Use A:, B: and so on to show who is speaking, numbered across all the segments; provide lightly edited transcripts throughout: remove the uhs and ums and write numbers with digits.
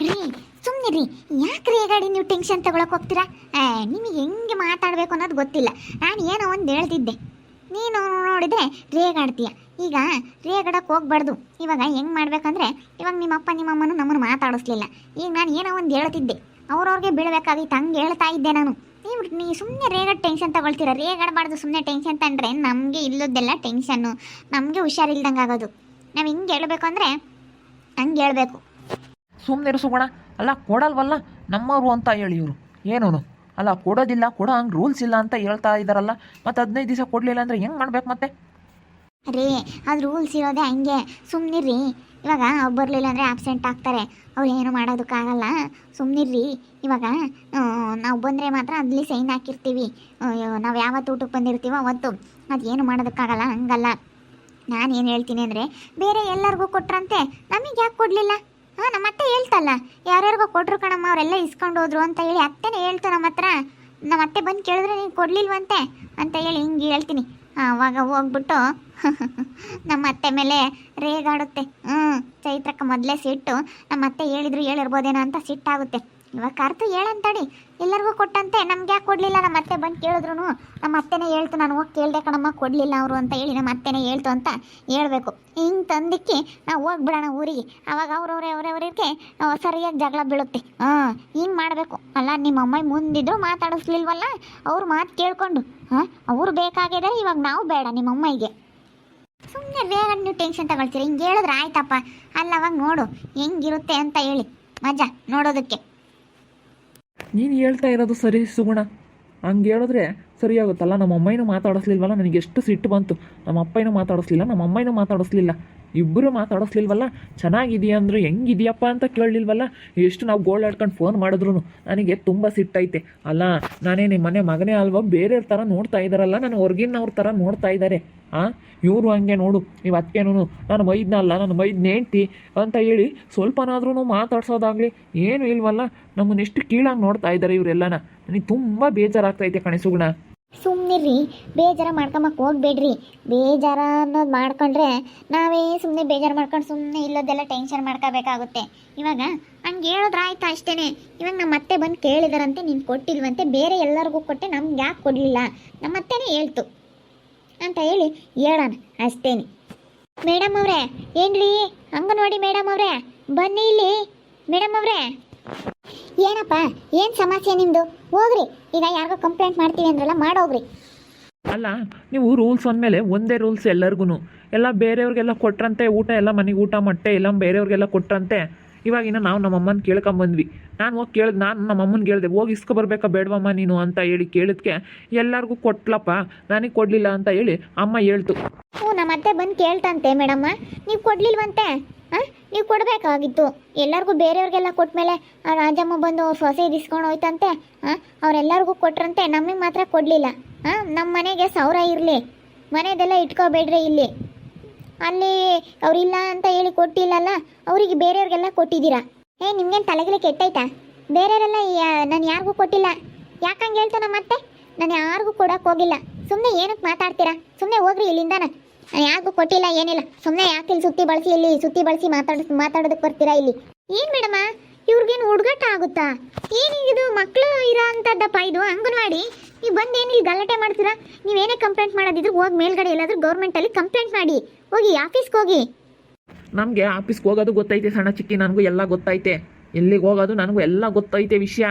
A: ರೀ ಸುಮ್ಮನೆ ರೀ, ಯಾಕೆ ರೇಗಾಡಿ ನೀವು ಟೆನ್ಷನ್ ತಗೊಳಕ್ ಹೋಗ್ತೀರಾ? ನಿಮಗೆ ಹೆಂಗೆ ಮಾತಾಡಬೇಕು ಅನ್ನೋದು ಗೊತ್ತಿಲ್ಲ. ನಾನು ಏನೋ ಒಂದು ಹೇಳ್ತಿದ್ದೆ, ನೀನು ನೋಡಿದ್ರೆ ರೇಗಾಡ್ತೀಯ. ಈಗ ರೇಗಾಡಕ್ಕೆ ಹೋಗ್ಬಾರ್ದು. ಇವಾಗ ಹೆಂಗೆ ಮಾಡ್ಬೇಕಂದ್ರೆ, ಇವಾಗ ನಿಮ್ಮಪ್ಪ ನಿಮ್ಮಮ್ಮನೂ ನಮ್ಮನ್ನು ಮಾತಾಡಿಸ್ಲಿಲ್ಲ. ಈಗ ನಾನು ಏನೋ ಒಂದು ಹೇಳ್ತಿದ್ದೆ, ಅವ್ರವ್ರಿಗೆ ಬೀಳಬೇಕಾಗಿತ್ತು, ಹಂಗೆ ಹೇಳ್ತಾ ಇದ್ದೆ ನಾನು. ನೀವು ಸುಮ್ಮನೆ ರೇಗಾಡ್ ಟೆನ್ಷನ್ ತಗೊಳ್ತೀರ. ರೇಗಾಡಬಾರ್ದು. ಸುಮ್ಮನೆ ಟೆನ್ಷನ್ ತಂದರೆ ನಮಗೆ ಇಲ್ಲದೆಲ್ಲ ಟೆನ್ಷನ್ನು, ನಮಗೆ ಹುಷಾರಿಲ್ದಂಗೆ ಆಗೋದು. ನಾವು ಹಿಂಗೆ ಹೇಳ್ಬೇಕು ಅಂದರೆ ಹಂಗೆ ಹೇಳ್ಬೇಕು.
B: ಸುಮ್ಮನೆ ಸುಗುಣ. ಅಲ್ಲ ಕೊಡಲ್ವಲ್ಲ ನಮ್ಮವರು ಅಂತ ಹೇಳಿ ಇವರು ಏನೋನು ಅಲ್ಲ ಕೊಡೋದಿಲ್ಲ, ಕೊಡೋ ಹಂಗೆ ರೂಲ್ಸ್ ಇಲ್ಲ ಅಂತ ಹೇಳ್ತಾ ಇದ್ದಾರಲ್ಲ. ಮತ್ತು 15 ದಿವಸ ಕೊಡಲಿಲ್ಲ ಅಂದರೆ ಹೆಂಗೆ ಮಾಡ್ಬೇಕು ಮತ್ತೆ?
A: ರೀ ಅದು ರೂಲ್ಸ್ ಇರೋದೇ ಹಂಗೆ, ಸುಮ್ಮನಿರ್ರಿ. ಇವಾಗ ಅವ್ರು ಬರಲಿಲ್ಲ ಅಂದರೆ ಆಬ್ಸೆಂಟ್ ಆಗ್ತಾರೆ, ಅವ್ರು ಏನು ಮಾಡೋದಕ್ಕಾಗಲ್ಲ. ಸುಮ್ಮನಿರ್ರಿ. ಇವಾಗ ನಾವು ಬಂದರೆ ಮಾತ್ರ ಅಲ್ಲಿ ಸೈನ್ ಹಾಕಿರ್ತೀವಿ. ನಾವು ಯಾವತ್ತು ಊಟಕ್ಕೆ ಬಂದಿರ್ತೀವೋ ಅವತ್ತು ಅದೇನು ಮಾಡೋದಕ್ಕಾಗಲ್ಲ. ಹಂಗಲ್ಲ. ನಾನೇನು ಹೇಳ್ತೀನಿ ಅಂದರೆ, ಬೇರೆ ಎಲ್ಲರಿಗೂ ಕೊಟ್ರಂತೆ ನಮಗೆ ಯಾಕೆ ಕೊಡಲಿಲ್ಲ? ನಮ್ಮ ಅತ್ತೆ ಹೇಳ್ತಲ್ಲ, ಯಾರ್ಯಾರಿಗೋ ಕೊಟ್ಟರು ಕಣಮ್ಮ, ಅವರೆಲ್ಲ ಇಸ್ಕೊಂಡು ಹೋದ್ರು ಅಂತ ಹೇಳಿ ಅತ್ತೆನೇ ಹೇಳ್ತು ನಮ್ಮ ಹತ್ರ. ನಮ್ಮ ಅತ್ತೆ ಬಂದು ಕೇಳಿದ್ರೆ ನೀನು ಕೊಡಲಿಲ್ವಂತೆ ಅಂತ ಹೇಳಿ ಹಿಂಗೆ ಹೇಳ್ತೀನಿ. ಆವಾಗ ಹೋಗ್ಬಿಟ್ಟು ನಮ್ಮ ಅತ್ತೆ ಮೇಲೆ ರೇಗಾಡುತ್ತೆ. ಚೈತ್ರಕ್ಕೆ ಮೊದಲೇ ಸಿಟ್ಟು. ನಮ್ಮ ಅತ್ತೆ ಹೇಳಿದ್ರು ಹೇಳಿರ್ಬೋದೇನೋ ಅಂತ ಸಿಟ್ಟಾಗುತ್ತೆ. ಇವಾಗ ಕರೆದು ಹೇಳಂತಡಿ, ಎಲ್ಲರಿಗೂ ಕೊಟ್ಟಂತೆ ನಮ್ಗೆ ಯಾಕೆ ಕೊಡಲಿಲ್ಲ? ನಮ್ಮ ಅತ್ತೆ ಬಂದು ಕೇಳಿದ್ರು ನಮ್ಮ ಅತ್ತೆನೇ ಹೇಳ್ತು, ನಾನು ಹೋಗಿ ಕೇಳಿದೆ ಕಣಮ್ಮ, ಕೊಡಲಿಲ್ಲ ಅವರು ಅಂತ ಹೇಳಿ ನಮ್ಮ ಅತ್ತೆನೇ ಹೇಳ್ತು ಅಂತ ಹೇಳ್ಬೇಕು. ಹಿಂಗೆ ತಂದಿಕ್ಕಿ ನಾವು ಹೋಗ್ಬಿಡೋಣ ಊರಿಗೆ. ಆವಾಗ ಅವ್ರವ್ರಿಗೆ ಸರಿಯಾಗಿ ಜಗಳ ಬೀಳುತ್ತೆ. ಹಿಂಗೆ ಮಾಡಬೇಕು. ಅಲ್ಲ ನಿಮ್ಮ ಅಮ್ಮ ಮುಂದಿದ್ರು ಮಾತಾಡಿಸ್ಲಿಲ್ವಲ್ಲ, ಅವ್ರ ಮಾತು ಕೇಳ್ಕೊಂಡು ಅವ್ರು ಬೇಕಾಗಿದ್ದಾರೆ, ಇವಾಗ ನಾವು ಬೇಡ ನಿಮ್ಮ ಅಮ್ಮಗೆ. ಸುಮ್ಮನೆ ಬೇಗ ನೀವು ಟೆನ್ಷನ್ ತಗೊಳ್ತೀರಿ. ಹಿಂಗೆ ಹೇಳಿದ್ರೆ ಆಯ್ತಪ್ಪ. ಅಲ್ಲ ಅವಾಗ ನೋಡು ಹೆಂಗಿರುತ್ತೆ ಅಂತ ಹೇಳಿ ಮಜಾ ನೋಡೋದಕ್ಕೆ.
B: ನೀನು ಹೇಳ್ತಾ ಇರೋದು ಸರಿ ಸುಗುಣ. ಹಂಗೆ ಹೇಳಿದ್ರೆ ಸರಿಯಾಗುತ್ತಲ್ಲ. ನಮ್ಮ ಅಮ್ಮನೂ ಮಾತಾಡಿಸ್ಲಿಲ್ವಲ್ಲ, ನನಗೆ ಎಷ್ಟು ಸಿಟ್ಟು ಬಂತು. ನಮ್ಮ ಅಪ್ಪನೂ ಮಾತಾಡಿಸ್ಲಿಲ್ಲ, ನಮ್ಮ ಅಮ್ಮನೂ ಮಾತಾಡಿಸ್ಲಿಲ್ಲ, ಇಬ್ಬರು ಮಾತಾಡಿಸ್ಲಿಲ್ವಲ್ಲ. ಚೆನ್ನಾಗಿದೆಯಾ ಅಂದರು, ಹೆಂಗಿದೆಯಪ್ಪ ಅಂತ ಕೇಳಲಿಲ್ವಲ್ಲ. ಎಷ್ಟು ನಾವು ಗೋಳಾಡ್ಕೊಂಡು ಫೋನ್ ಮಾಡಿದ್ರು ನನಗೆ ತುಂಬ ಸಿಟ್ಟೈತೆ. ಅಲ್ಲ ನಾನೇ ನಿಮ್ಮ ಮನೆ ಮಗನೇ ಅಲ್ವಾ, ಬೇರೆಯವ್ರ ಥರ ನೋಡ್ತಾ ಇದ್ದಾರಲ್ಲ, ನಾನು ಹೊರ್ಗಿನವ್ರ ಥರ ನೋಡ್ತಾ ಇದ್ದಾರೆ. ಇವರು ಹಂಗೆ ನೋಡು, ನೀವು ಅದಕ್ಕೇನು ನಾನು ಮೈದ್ನಲ್ಲ, ನಾನು ಮೈದ್ನ ಹೆಂಡ್ತಿ ಅಂತ ಹೇಳಿ ಸ್ವಲ್ಪನಾದ್ರೂ ಮಾತಾಡ್ಸೋದಾಗಲಿ ಏನೂ ಇಲ್ವಲ್ಲ. ನಮ್ಮನ್ನು ಎಷ್ಟು ಕೀಳಾಗಿ ನೋಡ್ತಾ ಇದ್ದಾರೆ ಇವರೆಲ್ಲನ. ನನಗೆ ತುಂಬ ಬೇಜಾರಾಗ್ತೈತೆ ಕಣೆ ಸುಗುಣ.
A: ಸುಮ್ಮನಿರ್ರಿ, ಬೇಜಾರ ಮಾಡ್ಕೊಂಬಕ್ಕೆ ಹೋಗ್ಬೇಡ್ರಿ. ಬೇಜಾರ ಅನ್ನೋದು ಮಾಡ್ಕೊಂಡ್ರೆ ನಾವೇ ಸುಮ್ಮನೆ ಬೇಜಾರು ಮಾಡ್ಕೊಂಡು ಸುಮ್ಮನೆ ಇಲ್ಲದೆಲ್ಲ ಟೆನ್ಷನ್ ಮಾಡ್ಕೋಬೇಕಾಗುತ್ತೆ. ಇವಾಗ ಹಂಗೆ ಹೇಳಿದ್ರೆ ಆಯ್ತು ಅಷ್ಟೇ. ಇವಾಗ ನಮ್ಮ ಅತ್ತೆ ಬಂದು ಕೇಳಿದಾರಂತೆ, ನೀನು ಕೊಟ್ಟಿಲ್ವಂತೆ, ಬೇರೆ ಎಲ್ಲರಿಗೂ ಕೊಟ್ಟೆ, ನಮ್ಗೆ ಯಾಕೆ ಕೊಡಲಿಲ್ಲ? ನಮ್ಮ ಅತ್ತೆನೇ ಹೇಳ್ತು ಅಂತ ಹೇಳಿ ಹೇಳೋಣ ಅಷ್ಟೇನೆ. ಮೇಡಮ್ ಅವರೇ, ಏನ್ರಿ ಅಂಗನವಾಡಿ ಮೇಡಮ್ ಅವರೇ, ಬನ್ನಿ ಇಲ್ಲಿ. ಮೇಡಮ್ ಅವರೇ, ಏನಪ್ಪ ಏನು ಸಮಸ್ಯೆ ನಿಮ್ಮದು? ಹೋಗ್ರಿ, ಈಗ ಯಾರಿಗೋ ಕಂಪ್ಲೇಂಟ್ ಮಾಡ್ತೀವಿ ಅಂದ್ರಲ್ಲ, ಮಾಡೋಗ್ರಿ.
B: ಅಲ್ಲ ನೀವು ರೂಲ್ಸ್ ಅಂದಮೇಲೆ ಒಂದೇ ರೂಲ್ಸ್ ಎಲ್ಲರಿಗೂ. ಎಲ್ಲ ಬೇರೆಯವ್ರಿಗೆಲ್ಲ ಕೊಟ್ರಂತೆ ಊಟ, ಎಲ್ಲ ಮನೆಗೆ ಊಟ ಮಟ್ಟೆ ಎಲ್ಲ ಬೇರೆಯವ್ರಿಗೆಲ್ಲ ಕೊಟ್ರಂತೆ. ಇವಾಗಿನ ನಾವು ನಮ್ಮ ಅಮ್ಮನ ಕೇಳ್ಕೊಂಬಂದ್ವಿ. ನಾನು ಹೋಗಿ ಕೇಳಿದೆ, ನಾನು ನಮ್ಮ ಅಮ್ಮನ ಕೇಳಿದೆ, ಹೋಗಿ ಇಸ್ಕೊಬರ್ಬೇಕಾ ಬೇಡವಮ್ಮ ನೀನು ಅಂತ ಹೇಳಿ ಕೇಳಿದ್ಕೆ ಎಲ್ಲರಿಗೂ ಕೊಟ್ಲಪ್ಪ, ನನಗೆ ಕೊಡಲಿಲ್ಲ ಅಂತ ಹೇಳಿ ಅಮ್ಮ ಹೇಳ್ತು.
A: ನಮ್ಮ ಅತ್ತೆ ಬಂದು ಕೇಳ್ತಂತೆ, ಮೇಡಮ್ಮ ನೀವು ಕೊಡಲಿಲ್ವಂತೆ, ನೀವು ಕೊಡಬೇಕಾಗಿತ್ತು. ಎಲ್ಲರಿಗೂ ಬೇರೆಯವ್ರಿಗೆಲ್ಲ ಕೊಟ್ಮೇಲೆ ಆ ರಾಜಮ್ಮ ಬಂದು ಸೊಸೆ ಇಸ್ಕೊಂಡು ಹೋಯ್ತಂತೆ. ಅವರೆಲ್ಲರಿಗೂ ಕೊಟ್ರಂತೆ, ನಮಗೆ ಮಾತ್ರ ಕೊಡಲಿಲ್ಲ. ನಮ್ಮ ಮನೆಗೆ 1000 ಇರಲಿ, ಮನೆದೆಲ್ಲ ಇಟ್ಕೋಬೇಡ್ರಿ ಇಲ್ಲಿ. ಅಲ್ಲಿ ಅವರಿಲ್ಲ ಅಂತ ಹೇಳಿ ಕೊಟ್ಟಿಲ್ಲಲ್ಲ, ಅವರಿಗೆ ಬೇರೆಯವ್ರಿಗೆಲ್ಲ ಕೊಟ್ಟಿದ್ದೀರಾ. ನಿಮ್ಗೇನು ತಲೆಗಿಲೆ ಕೆಟ್ಟೈತಾ? ಬೇರೆಯವರೆಲ್ಲ ನಾನು ಯಾರಿಗೂ ಕೊಟ್ಟಿಲ್ಲ. ಯಾಕಂಗೆ ಹೇಳ್ತಾ ನಮ್ಮ ಅತ್ತೆ? ನಾನು ಯಾರಿಗೂ ಕೊಡೋಕೆ ಹೋಗಿಲ್ಲ. ಸುಮ್ಮನೆ ಏನಕ್ಕೆ ಮಾತಾಡ್ತೀರಾ? ಸುಮ್ಮನೆ ಹೋಗ್ರಿ ಇಲ್ಲಿಂದಾನ. ನಾನು ಯಾರಿಗೂ ಕೊಟ್ಟಿಲ್ಲ, ಏನಿಲ್ಲ. ಸುಮ್ಮನೆ ಯಾಕೆ ಇಲ್ಲಿ ಸುತ್ತಿ ಬಳಸಿ ಮಾತಾಡೋದಕ್ಕೆ ಬರ್ತೀರಾ ಇಲ್ಲಿ? ಏನು ಮೇಡಮ್ಮ, ಇವ್ರಿಗೇನು ಹುಡುಗಾಟ ಆಗುತ್ತಾ? ಏನಿದು ಮಕ್ಕಳು ಇರೋ ಅಂಥದ್ದಪ್ಪ ಇದು ಅಂಗನವಾಡಿ. ನೀವು ಬಂದು ಏನಿಲ್ಲ ಗಲಾಟೆ ಮಾಡ್ತೀರಾ? ನೀವೇನೇ ಕಂಪ್ಲೇಂಟ್ ಮಾಡೋದಿದ್ರು ಹೋಗಿ ಮೇಲ್ಗಡೆ ಎಲ್ಲಾದರೂ ಗೌರ್ಮೆಂಟಲ್ಲಿ ಕಂಪ್ಲೇಂಟ್ ಮಾಡಿ. ಹೋಗಿ ಆಫೀಸ್ಗೆ ಹೋಗಿ.
B: ನಮಗೆ ಆಫೀಸ್ಗೆ ಹೋಗೋದು ಗೊತ್ತೈತೆ ಸಣ್ಣ ಚಿಕ್ಕಿ, ನನಗೂ ಎಲ್ಲ ಗೊತ್ತೈತೆ. ಎಲ್ಲಿಗೆ ಹೋಗೋದು ನನಗೂ ಎಲ್ಲ ಗೊತ್ತೈತೆ ವಿಷಯ.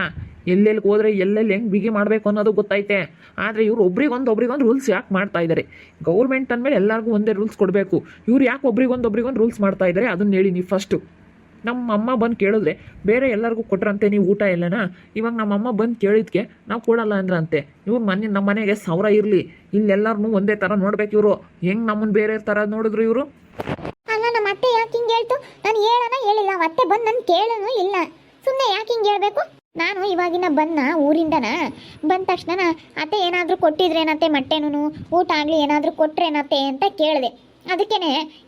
B: ಎಲ್ಲೆಲ್ಲಿಗೆ ಹೋದರೆ ಎಲ್ಲೆಲ್ಲಿ ಹೆಂಗೆ ಬಿಗಿ ಮಾಡಬೇಕು ಅನ್ನೋದು ಗೊತ್ತೈತೆ. ಆದರೆ ಇವ್ರು ಒಬ್ರಿಗೊಂದು ರೂಲ್ಸ್ ಯಾಕೆ ಮಾಡ್ತಾ ಇದ್ದಾರೆ? ಗೌರ್ಮೆಂಟ್ ಅಂದಮೇಲೆ ಎಲ್ಲರಿಗೂ ಒಂದೇ ರೂಲ್ಸ್ ಕೊಡಬೇಕು. ಇವ್ರು ಯಾಕೆ ಒಬ್ರಿಗೊಂದು ರೂಲ್ಸ್ ಮಾಡ್ತಾ ಇದ್ದಾರೆ ಅದನ್ನ ಹೇಳಿ ನೀವು ಫಸ್ಟು. ನಮ್ಮ ಅಮ್ಮ ಬಂದು ಕೇಳಿದ್ರೆ ಬೇರೆ ಎಲ್ಲರಿಗೂ ಕೊಟ್ರಂತೆ ನೀವು ಊಟ ಎಲ್ಲನಾ. ಇವಾಗ ನಮ್ಮ ಅಮ್ಮ ಬಂದು ಕೇಳಿದ್ಕೆ ನಾವು ಕೊಡಲ್ಲ ಅಂದ್ರಂತೆ. ಇವ್ರು ನಮ್ಮ ಮನೆಗೆ 1000 ಇರಲಿ, ಇಲ್ಲೆಲ್ಲರನ್ನೂ ಒಂದೇ ಥರ ನೋಡ್ಬೇಕು. ಇವರು ಹೆಂಗೆ ನಮ್ಮನ್ನು ಬೇರೆ ಥರ ನೋಡಿದ್ರು ಇವರು.
A: ಅಲ್ಲ ನಮ್ಮ ಅತ್ತೆ ಯಾಕೆ ಹಿಂಗೆ ಹೇಳ್ತು? ನಾನು ಹೇಳೋಣ ಹೇಳಿಲ್ಲ, ಅತ್ತೆ ಬಂದು ನಾನು ಕೇಳೋನು ಇಲ್ಲ. ಸುಮ್ಮನೆ ಯಾಕೆ ಹಿಂಗೆ ಹೇಳಬೇಕು? ನಾನು ಇವಾಗಿನ ಊರಿಂದನ ಬಂದ ತಕ್ಷಣ ಅತ್ತೆ ಏನಾದರೂ ಕೊಟ್ಟಿದ್ರೇನತ್ತೆ, ಮೊಟ್ಟೆನೂ ಊಟ ಆಗಲಿ ಏನಾದರೂ ಕೊಟ್ರೇನತ್ತೆ ಅಂತ ಕೇಳಿದೆ. ಅದಕ್ಕೇ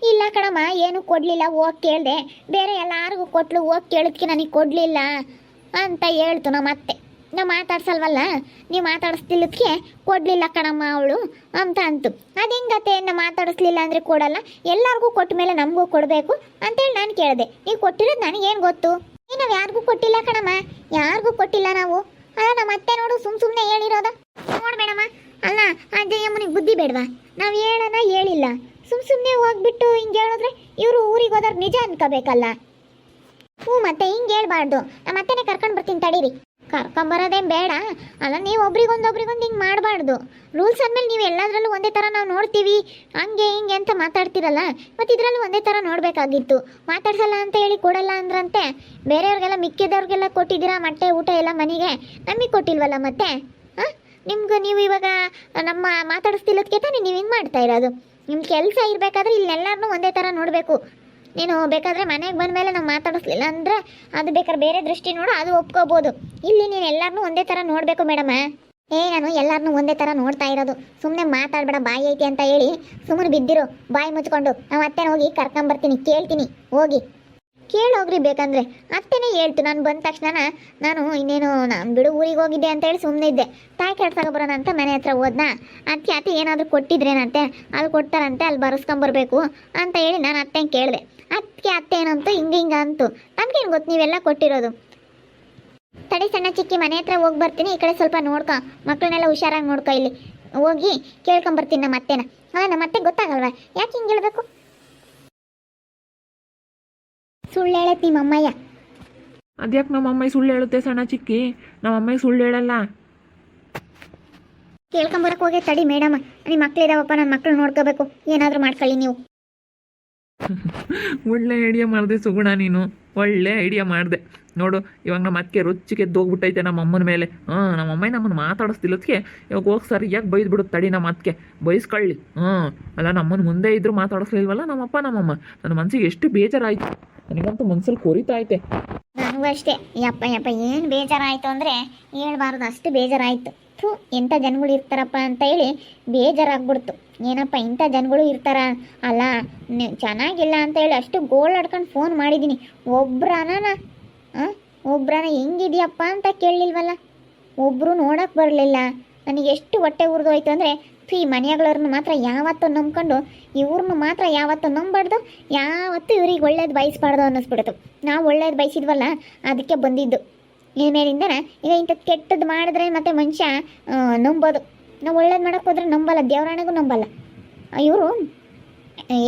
A: ಇಲ್ಲ ಕಣಮ್ಮ ಏನೂ ಕೊಡಲಿಲ್ಲ, ಹೋಗಿ ಕೇಳಿದೆ, ಬೇರೆ ಎಲ್ಲರಿಗೂ ಕೊಟ್ಲು, ಹೋಗಿ ಕೇಳಿದ್ಕೆ ನನಗೆ ಕೊಡಲಿಲ್ಲ ಅಂತ ಹೇಳ್ತು ನಮ್ಮ ಅತ್ತೆ. ನಾವು ಮಾತಾಡ್ಸಲ್ವಲ್ಲ, ನೀವು ಮಾತಾಡಿಸ್ತಿಲ್ಲದಕ್ಕೆ ಕೊಡಲಿಲ್ಲ ಕಣಮ್ಮ ಅವಳು ಅಂತ ಅಂತು. ಅದು ಹೆಂಗತ್ತೆ, ಮಾತಾಡಿಸ್ಲಿಲ್ಲ ಅಂದರೆ ಕೊಡಲ್ಲ, ಎಲ್ಲರಿಗೂ ಕೊಟ್ಟ ಮೇಲೆ ನಮಗೂ ಕೊಡಬೇಕು ಅಂತೇಳಿ ನಾನು ಕೇಳಿದೆ. ನೀವು ಕೊಟ್ಟಿರೋದು ನನಗೇನು ಗೊತ್ತು? ನಾವು ಯಾರಿಗೂ ಕೊಟ್ಟಿಲ್ಲ ಕಣಮ್ಮ, ಯಾರಿಗೂ ಕೊಟ್ಟಿಲ್ಲ ನಾವು. ಅಲ್ಲ ನಮ್ಮ ಅತ್ತೆ ನೋಡು ಸುಮ್ಮನೆ ಹೇಳಿರೋದ ನೋಡ್ಬೇಡಮ್ಮ. ಅಲ್ಲ ಆ ಜಯಮ್ಮನಿಗೆ ಬುದ್ಧಿ ಬೇಡವಾ? ನಾವು ಹೇಳೋಣ ಹೇಳಿಲ್ಲ, ಸುಮ್ಮನೆ ಹೋಗ್ಬಿಟ್ಟು ಹಿಂಗೆ ಹೇಳಿದ್ರೆ ಇವರು ಊರಿಗೆ ಹೋದವ್ರು ನಿಜ ಅನ್ಕೋಬೇಕಲ್ಲ. ಹ್ಞೂ ಮತ್ತೆ ಹಿಂಗೆ ಹೇಳ್ಬಾರ್ದು. ನಮ್ಮ ಅತ್ತೆನೇ ಕರ್ಕೊಂಡು ಬರ್ತೀನಿ ತಡೀರಿ. ಕರ್ಕೊಂಬರೋದೇನು ಬೇಡ. ಅಲ್ಲ ನೀವು ಒಬ್ರಿಗೊಂದು ಹಿಂಗೆ ಮಾಡಬಾರ್ದು. ರೂಲ್ಸ್ ಆದಮೇಲೆ ನೀವು ಎಲ್ಲದರಲ್ಲೂ ಒಂದೇ ಥರ ನಾವು ನೋಡ್ತೀವಿ ಹಂಗೆ ಹಿಂಗೆ ಅಂತ ಮಾತಾಡ್ತಿರಲ್ಲ, ಮತ್ತು ಇದರಲ್ಲೂ ಒಂದೇ ಥರ ನೋಡಬೇಕಾಗಿತ್ತು. ಮಾತಾಡ್ಸಲ್ಲ ಅಂತ ಹೇಳಿ ಕೊಡಲ್ಲ ಅಂದ್ರಂತೆ. ಬೇರೆಯವ್ರಿಗೆಲ್ಲ ಮಿಕ್ಕಿದವ್ರಿಗೆಲ್ಲ ಕೊಟ್ಟಿದ್ದೀರಾ ಮೊಟ್ಟೆ ಊಟ ಎಲ್ಲ ಮನೆಗೆ, ನಮಗೆ ಕೊಟ್ಟಿಲ್ವಲ್ಲ ಮತ್ತೆ. ಹಾಂ, ನಿಮ್ಗೆ ನೀವು ಇವಾಗ ನಮ್ಮ ಮಾತಾಡಿಸ್ತಿಲ್ಲದಕ್ಕೆ ತಾನೇ ನೀವು ಹಿಂಗೆ ಮಾಡ್ತಾ ಇರೋದು. ನಿಮ್ಮ ಕೆಲಸ ಇರಬೇಕಾದ್ರೆ ಇಲ್ಲೆಲ್ಲರನ್ನೂ ಒಂದೇ ಥರ ನೋಡಬೇಕು. ನೀನು ಬೇಕಾದರೆ ಮನೆಗೆ ಬಂದ ಮೇಲೆ ನಾವು ಮಾತಾಡಿಸ್ಲಿಲ್ಲ ಅಂದರೆ ಅದು ಬೇಕಾದ್ರೆ ಬೇರೆ ದೃಷ್ಟಿ ನೋಡು, ಅದು ಒಪ್ಕೋಬೋದು. ಇಲ್ಲಿ ನೀನು ಎಲ್ಲರನ್ನೂ ಒಂದೇ ಥರ ನೋಡಬೇಕು ಮೇಡಮ. ನಾನು ಎಲ್ಲರನ್ನೂ ಒಂದೇ ಥರ ನೋಡ್ತಾ ಇರೋದು. ಸುಮ್ಮನೆ ಮಾತಾಡಬೇಡ, ಬಾಯಿ ಐತಿ ಅಂತ ಹೇಳಿ ಸುಮ್ಮನೆ ಬಿದ್ದಿರು, ಬಾಯಿ ಮುಚ್ಕೊಂಡು. ನಾವು ಅತ್ತೆನ ಹೋಗಿ ಕರ್ಕೊಂಬರ್ತೀನಿ, ಕೇಳ್ತೀನಿ, ಹೋಗಿ ಕೇಳೋಗ್ರಿ ಬೇಕಂದ್ರೆ. ಅತ್ತೆನೇ ಹೇಳ್ತು. ನಾನು ಬಂದ ತಕ್ಷಣ ನಾನು ಇನ್ನೇನು ನಾನು ಬಿಡು ಊರಿಗೆ ಹೋಗಿದ್ದೆ ಅಂತ ಹೇಳಿ ಸುಮ್ಮನೆ ಇದ್ದೆ. ತಾಯಿ ಕೆಡ್ಸಾಗ ಬರೋಣ ಅಂತ ಮನೆ ಹತ್ರ ಹೋದ್ನ. ಅದಕ್ಕೆ ಅತ್ತೆ ಏನಾದರೂ ಕೊಟ್ಟಿದ್ರೇನಂತೆ, ಅಲ್ಲಿ ಕೊಡ್ತಾರಂತೆ, ಅಲ್ಲಿ ಬರೆಸ್ಕೊಂಬರ್ಬೇಕು ಅಂತ ಹೇಳಿ ನಾನು ಅತ್ತೆನ ಕೇಳಿದೆ. ಅದಕ್ಕೆ ಅತ್ತೆ ಏನಂತು ಹಿಂಗೆ ಅಂತು. ನಮ್ಗೇನು ಗೊತ್ತು ನೀವೆಲ್ಲ ಕೊಟ್ಟಿರೋದು. ತಡಿ ಸಣ್ಣ ಚಿಕ್ಕಿ, ಮನೆ ಹತ್ರ ಹೋಗಿ ಬರ್ತೀನಿ. ಈ ಕಡೆ ಸ್ವಲ್ಪ ನೋಡ್ಕೊ, ಮಕ್ಕಳನ್ನೆಲ್ಲ ಹುಷಾರಾಗಿ ನೋಡ್ಕೊ. ಇಲ್ಲಿ ಹೋಗಿ ಕೇಳ್ಕೊಂಬರ್ತೀನಿ ನಮ್ಮ ಅತ್ತೆನ. ಅಲ್ಲ ನಮ್ಮ ಅತ್ತೆ ಗೊತ್ತಾಗಲ್ವಾ ಯಾಕೆ ಹಿಂಗೆ ಹೇಳ್ಬೇಕು? ಸುಳ್ಳು ಹೇಳತ್ ನಿಮ್ಮ ಅಮ್ಮಯ್ಯ.
B: ಅದ್ಯಾಕೆ ನಮ್ಮ ಅಮ್ಮ ಸುಳ್ಳು ಹೇಳುತ್ತೆ ಸಣ್ಣ ಚಿಕ್ಕಿ? ನಮ್ಮ ಅಮ್ಮ ಸುಳ್ಳು ಹೇಳಲ್ಲ.
A: ಕೇಳ್ಕೊಂಬರಕ್ಕೆ ಹೋಗಿ ತಡಿ ಮೇಡಮ್, ನಿಮ್ಮ ಮಕ್ಳಿದಾವಪ್ಪ, ನನ್ನ ಮಕ್ಳು ನೋಡ್ಕೋಬೇಕು, ಏನಾದರೂ ಮಾಡ್ಕೊಳ್ಳಿ ನೀವು.
B: ಒಳ್ಳೆ ಐಡಿಯಾ ಮಾಡಿದೆ ಸುಗುಣ, ನೀನು ಒಳ್ಳೆ ಐಡಿಯಾ ಮಾಡಿದೆ ನೋಡು. ಇವಾಗ ನಮ್ಮ ಅಕ್ಕೆ ರುಚಿಗೆ ಎದ್ದೋಗ್ಬಿಟ್ಟೈತೆ ನಮ್ಮ ಅಮ್ಮನ ಮೇಲೆ. ನಮ್ಮ ಅಮ್ಮ ನಮ್ಮನ್ನು ಮಾತಾಡಿಸ್ತಿಲ್ಲದಕ್ಕೆ ಇವಾಗ ಹೋಗಿ ಸರಿಯಾಗಿ ಬೈದ್ಬಿಡುತ್ತೆ. ತಡಿ ನಮ್ಮ ಅತ್ತಿಗೆ ಬೈಸ್ಕೊಳ್ಳಿ. ಅಲ್ಲ ನಮ್ಮನ್ನು ಮುಂದೆ ಇದ್ದರೂ ಮಾತಾಡಿಸ್ಲಿಲ್ವಲ್ಲ ನಮ್ಮಪ್ಪ ನಮ್ಮಮ್ಮ. ನನ್ನ ಮನಸ್ಸಿಗೆ ಎಷ್ಟು ಬೇಜಾರಾಯಿತು. ನನಗಂತೂ ಮನ್ಸಲ್ಲಿ ಕೊರಿತಾ ಐತೆ.
A: ನನಗೂ ಅಷ್ಟೇ. ಯಪ್ಪ ಏನು ಬೇಜಾರಾಯಿತು ಅಂದರೆ ಹೇಳ್ಬಾರ್ದು, ಅಷ್ಟು ಬೇಜಾರಾಯಿತು. ಎಂಥ ಜನಗಳು ಇರ್ತಾರಪ್ಪ ಅಂತ ಹೇಳಿ ಬೇಜಾರಾಗ್ಬಿಡ್ತು. ಏನಪ್ಪ ಇಂಥ ಜನಗಳು ಇರ್ತಾರ ಅಲ್ಲ, ಚೆನ್ನಾಗಿಲ್ಲ ಅಂತ ಹೇಳಿ ಅಷ್ಟು ಗೋಳ್ ಆಡ್ಕೊಂಡು ಫೋನ್ ಮಾಡಿದ್ದೀನಿ. ಒಬ್ರನ ಹೆಂಗಿದೆಯಪ್ಪ ಅಂತ ಕೇಳಲಿಲ್ವಲ್ಲ, ಒಬ್ಬರು ನೋಡೋಕೆ ಬರಲಿಲ್ಲ. ನನಗೆ ಎಷ್ಟು ಹೊಟ್ಟೆ ಉರಿದೋಯ್ತು ಅಂದರೆ, ಈ ಮನೆಯಗಳವ್ರನ್ನ ಮಾತ್ರ ಯಾವತ್ತೂ ನಂಬ್ಕೊಂಡು ಇವ್ರನ್ನ ಮಾತ್ರ ಯಾವತ್ತೂ ನಂಬಾರ್ದು, ಯಾವತ್ತೂ ಇವ್ರಿಗೆ ಒಳ್ಳೇದು ಬಯಸ್ಬಾರ್ದು ಅನ್ನಿಸ್ಬಿಡ್ತು. ನಾವು ಒಳ್ಳೇದು ಬಯಸಿದ್ವಲ್ಲ, ಅದಕ್ಕೆ ಬಂದಿದ್ದು. ಇನ್ಮೇಲಿಂದನ ಈಗ ಇಂಥ ಕೆಟ್ಟದ್ದು ಮಾಡಿದ್ರೆ ಮತ್ತೆ ಮನುಷ್ಯ ನಂಬೋದು. ನಾವು ಒಳ್ಳೇದು ಮಾಡೋಕ್ಕೆ ಹೋದ್ರೆ ನಂಬಲ್ಲ, ದೇವರಾಣೆಗೂ ನಂಬಲ್ಲ. ಇವರು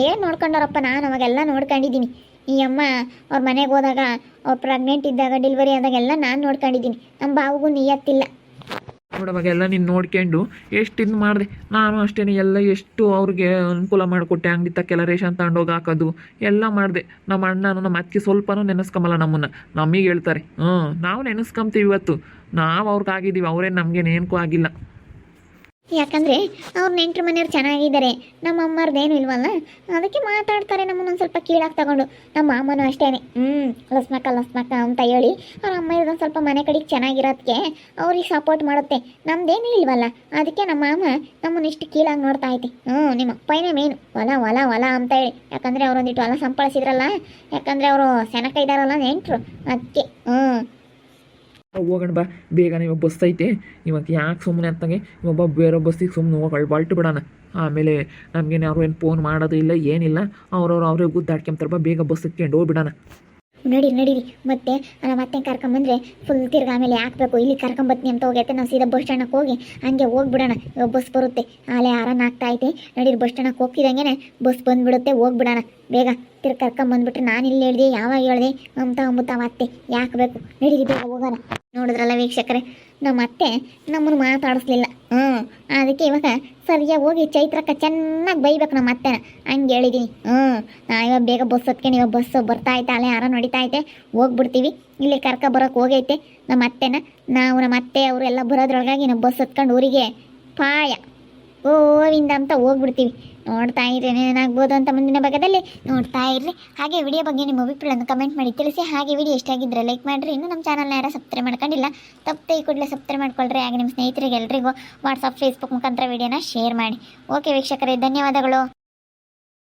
A: ಏನು ನೋಡ್ಕೊಂಡವ್ರಪ್ಪ, ನಾನು ಅವಾಗೆಲ್ಲ ನೋಡ್ಕೊಂಡಿದ್ದೀನಿ. ಈ ಅಮ್ಮ ಅವ್ರ ಮನೆಗೆ ಹೋದಾಗ, ಅವ್ರು ಪ್ರೆಗ್ನೆಂಟ್ ಇದ್ದಾಗ, ಡೆಲಿವರಿ ಆದಾಗೆಲ್ಲ ನಾನು ನೋಡ್ಕೊಂಡಿದ್ದೀನಿ. ನಮ್ಮ ಬಾವಿಗೂ ನಿಯತ್ತಿಲ್ಲ
B: ನೋಡೋವಾಗೆಲ್ಲ ನೀನು ನೋಡ್ಕೊಂಡು ಎಷ್ಟು ಇದು ಮಾಡಿದೆ. ನಾನು ಅಷ್ಟೇ ಎಲ್ಲ ಎಷ್ಟು ಅವ್ರಿಗೆ ಅನುಕೂಲ ಮಾಡಿಕೊಟ್ಟೆ. ಅಂಗಡಿ ತಕ್ಕೆಲ್ಲ ರೇಷನ್ ತಗೊಂಡೋಗಿ ಹಾಕೋದು ಎಲ್ಲ ಮಾಡಿದೆ. ನಮ್ಮ ಅಣ್ಣನೂ ನಮ್ಮ ಅತ್ತಿಗೆ ಸ್ವಲ್ಪನೂ ನೆನೆಸ್ಕೊಂಬಲ್ಲ ನಮ್ಮನ್ನು. ನಮಗೆ ಹೇಳ್ತಾರೆ, ನಾವು ನೆನೆಸ್ಕೊಂತೀವಿ. ಇವತ್ತು ನಾವು ಅವ್ರಿಗೆ ಆಗಿದ್ದೀವಿ, ಅವರೇ ನಮಗೇನೇನಕ್ಕೂ ಆಗಿಲ್ಲ.
A: ಯಾಕಂದರೆ ಅವ್ರ ನೆಂಟ್ರ ಮನೆಯವ್ರು ಚೆನ್ನಾಗಿದ್ದಾರೆ, ನಮ್ಮ ಅಮ್ಮರ್ದೇನು ಇಲ್ವಲ್ಲ, ಅದಕ್ಕೆ ಮಾತಾಡ್ತಾರೆ ನಮ್ಮನ್ನೊಂದು ಸ್ವಲ್ಪ ಕೀಳಾಗಿ ತಗೊಂಡು. ನಮ್ಮ ಮಾಮನೂ ಅಷ್ಟೇ, ಲಸ್ಮಕ್ಕ ಅಂತ ಹೇಳಿ ಅವ್ರ ಅಮ್ಮ ಇರೋದೊಂದು ಸ್ವಲ್ಪ ಮನೆ ಕಡೆಗೆ ಚೆನ್ನಾಗಿರೋದಕ್ಕೆ ಅವ್ರಿಗೆ ಸಪೋರ್ಟ್ ಮಾಡುತ್ತೆ. ನಮ್ದೇನು ಇಲ್ವಲ್ಲ, ಅದಕ್ಕೆ ನಮ್ಮ ಮಾಮ ನಮ್ಮನ್ನು ಇಷ್ಟು ಕೀಳಾಗಿ ನೋಡ್ತಾ ಐತಿ. ನಿಮ್ಮ ಅಪ್ಪನೇ ಮೇನು, ಹೊಲ ಅಂತ ಹೇಳಿ. ಯಾಕಂದರೆ ಅವರೊಂದಿಟ್ಟು ಹೊಲ ಸಂಪಾದಿಸಿದ್ರಲ್ಲ, ಯಾಕಂದರೆ ಅವರು ಸೆನಕ ಇದ್ದಾರಲ್ಲ ನೆಂಟರು, ಅದಕ್ಕೆ.
B: ಹೋಗೋಣ ಬಾ ಬೇಗನೆ. ಇವಾಗ ಬಸ್ ಐತೆ, ಇವಾಗ ಯಾಕೆ ಸುಮ್ಮನೆ ಅಂತಂಗೆ ಇವಾಗ ಬೇರೆ ಬಸ್ಸಿಗೆ ಸುಮ್ಮನೆ ಹೋಗಿ ಬಾಲ್ಟು ಬಿಡೋಣ. ಆಮೇಲೆ ನಮಗೇನು ಯಾರು ಏನು ಫೋನ್ ಮಾಡೋದು ಇಲ್ಲ, ಏನಿಲ್ಲ. ಅವರೇ ಗುದ್ದಾಡ್ಕೊಂತಾರೆ. ಬಾ ಬೇಗ ಬಸ್ ಇಟ್ಕೊಂಡು ಹೋಗ್ಬಿಡೋಣ.
A: ನಡೀರಿ ಮತ್ತೆ ನಮ್ಮ ಅತ್ತೆ ಕರ್ಕೊಂಬಂದ್ರೆ ಫುಲ್ ತಿರ್ಗಿ ಆಮೇಲೆ ಹಾಕ್ಬೇಕು. ಇಲ್ಲಿ ಕರ್ಕೊಂಬತ್ತೀನಿ ಅಂತ ಹೋಗೈತೆ, ನಾವು ಸೀದಾ ಬಸ್ ಸ್ಟ್ಯಾಂಡಕ್ಕೆ ಹೋಗಿ ಹಂಗೆ ಹೋಗ್ಬಿಡೋಣ. ಇವಾಗ ಬಸ್ ಬರುತ್ತೆ, ಆಲೆ ಆರನ್ ಆಗ್ತಾ ಐತೆ. ನಡೀರಿ, ಬಸ್ ಸ್ಟ್ಯಾಂಡಕ್ಕೆ ಹೋಗ್ತಿದಂಗೆ ಬಸ್ ಬಂದುಬಿಡುತ್ತೆ, ಹೋಗ್ಬಿಡೋಣ ಬೇಗ. ತಿರ್ಗಿ ಕರ್ಕೊಂಬಂದ್ಬಿಟ್ರೆ ನಾನು ಇಲ್ಲಿ ಹೇಳಿದೆ, ಯಾವಾಗ ಹೇಳಿದೆ ಅಂಬುತ್ತ ಅತ್ತೆ ಯಾಕೆ ಬೇಕು. ನಡೀರಿ ಬೇಗ ಹೋಗೋಣ. ನೋಡಿದ್ರಲ್ಲ ವೀಕ್ಷಕರೇ, ನಮ್ಮ ಅತ್ತೆ ನಮ್ಮನ್ನು ಮಾತಾಡಿಸ್ಲಿಲ್ಲ. ಅದಕ್ಕೆ ಇವಾಗ ಸರಿಯಾಗಿ ಹೋಗಿ ಚೈತ್ರಕ್ಕ ಚೆನ್ನಾಗಿ ಬೈಬೇಕು ನಮ್ಮ ಅತ್ತೆನ. ಹಂಗೆ ಹೇಳಿದ್ದೀನಿ. ಇವಾಗ ಬೇಗ ಬಸ್ ಹೊತ್ಕೊಂಡು ಇವಾಗ ಬಸ್ ಬರ್ತಾ ಐತೆ, ಅಲ್ಲೇ ಆರ ನಡೀತಾ ಐತೆ, ಹೋಗ್ಬಿಡ್ತೀವಿ. ಇಲ್ಲಿ ಬರೋಕ್ಕೆ ಹೋಗೈತೆ ನಮ್ಮ ಅತ್ತೆನ. ನಮ್ಮ ಅತ್ತೆ ಅವರೆಲ್ಲ ಬರೋದ್ರೊಳಗಾಗಿ ನಾವು ಬಸ್ ಹೊತ್ಕೊಂಡು ಊರಿಗೆ ಪಾಯ ಗೋವಿಂದ ಅಂತ ಹೋಗ್ಬಿಡ್ತೀವಿ. ನೋಡ್ತಾ ಇರ್ರಿ ಏನಾಗ್ಬೋದು ಅಂತ ಮುಂದಿನ ಭಾಗದಲ್ಲಿ ನೋಡ್ತಾ ಇರ್ರಿ. ಹಾಗೆ ವಿಡಿಯೋ ಬಗ್ಗೆ ನಿಮ್ಮ ಅಭಿಪ್ರಾಯವನ್ನು ಕಮೆಂಟ್ ಮಾಡಿ ತಿಳಿಸಿ. ಹಾಗೆ ವಿಡಿಯೋ ಇಷ್ಟ ಆಗಿದ್ದರೆ ಲೈಕ್ ಮಾಡಿರಿ. ಇನ್ನು ನಮ್ಮ ಚಾನಲ್ನ ಯಾರು ಸಬ್ಸ್ಕ್ರೈಬ್ ಮಾಡ್ಕೊಂಡಿಲ್ಲ, ತಪ್ಪದೆ ಈ ಕೂಡಲೇ ಸಬ್ಸ್ಕ್ರೈಬ್ ಮಾಡ್ಕೊಳ್ರಿ. ಹಾಗೆ ನಿಮ್ಮ ಸ್ನೇಹಿತರಿಗೆ ಎಲ್ರಿಗೂ ವಾಟ್ಸಪ್ ಫೇಸ್ಬುಕ್ ಮುಖಾಂತರ ವಿಡಿಯೋನ ಶೇರ್ ಮಾಡಿ. ಓಕೆ ವೀಕ್ಷಕರೇ, ಧನ್ಯವಾದಗಳು.